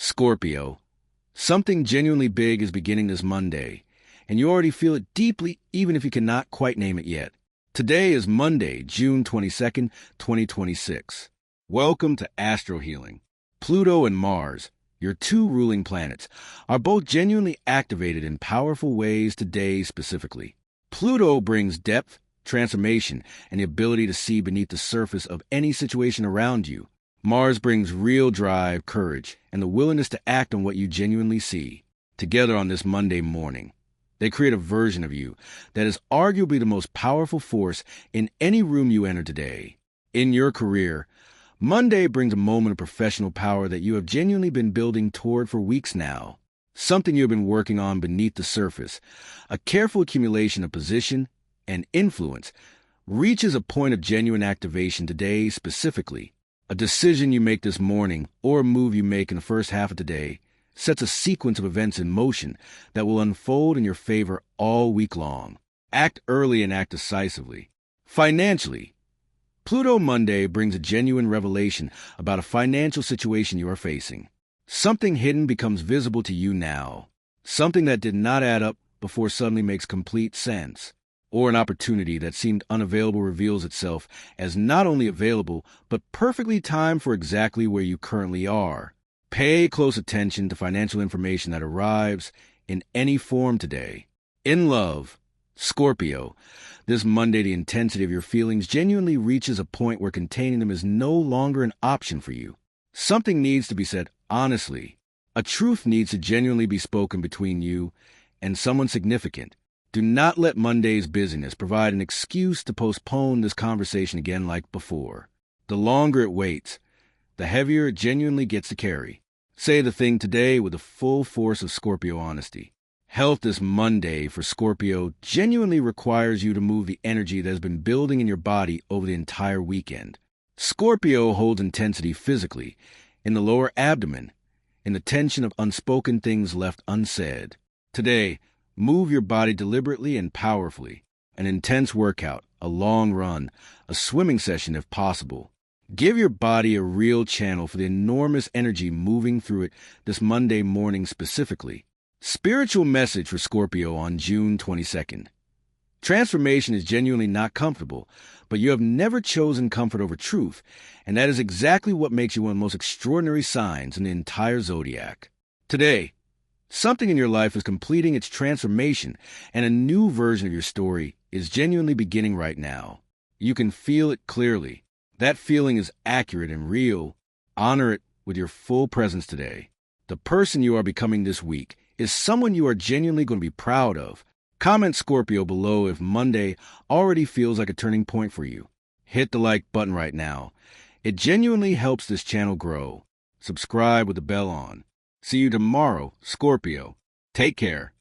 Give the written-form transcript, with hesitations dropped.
Scorpio, something genuinely big is beginning this Monday, and you already feel it deeply even if you cannot quite name it yet. Today is Monday, June 22nd, 2026. Welcome to Astro Healing. Pluto and Mars, your two ruling planets, are both genuinely activated in powerful ways today specifically. Pluto brings depth, transformation, and the ability to see beneath the surface of any situation around you. Mars brings real drive, courage, and the willingness to act on what you genuinely see. Together on this Monday morning, they create a version of you that is arguably the most powerful force in any room you enter today. In your career, Monday brings a moment of professional power that you have genuinely been building toward for weeks now. Something you have been working on beneath the surface, a careful accumulation of position and influence, reaches a point of genuine activation today specifically. A decision you make this morning or a move you make in the first half of today sets a sequence of events in motion that will unfold in your favor all week long. Act early and act decisively. Financially, Pluto Monday brings a genuine revelation about a financial situation you are facing. Something hidden becomes visible to you now. Something that did not add up before suddenly makes complete sense. Or an opportunity that seemed unavailable reveals itself as not only available, but perfectly timed for exactly where you currently are. Pay close attention to financial information that arrives in any form today. In love, Scorpio, this Monday the intensity of your feelings genuinely reaches a point where containing them is no longer an option for you. Something needs to be said honestly. A truth needs to genuinely be spoken between you and someone significant. Do not let Monday's busyness provide an excuse to postpone this conversation again like before. The longer it waits, the heavier it genuinely gets to carry. Say the thing today with the full force of Scorpio honesty. Health this Monday for Scorpio genuinely requires you to move the energy that has been building in your body over the entire weekend. Scorpio holds intensity physically, in the lower abdomen, in the tension of unspoken things left unsaid. Today, move your body deliberately and powerfully. An intense workout, a long run, a swimming session if possible. Give your body a real channel for the enormous energy moving through it this Monday morning specifically. Spiritual message for Scorpio on June 22nd. Transformation is genuinely not comfortable, but you have never chosen comfort over truth, and that is exactly what makes you one of the most extraordinary signs in the entire Zodiac. Today, something in your life is completing its transformation, and a new version of your story is genuinely beginning right now. You can feel it clearly. That feeling is accurate and real. Honor it with your full presence today. The person you are becoming this week is someone you are genuinely going to be proud of. Comment Scorpio below if Monday already feels like a turning point for you. Hit the like button right now. It genuinely helps this channel grow. Subscribe with the bell on. See you tomorrow, Scorpio. Take care.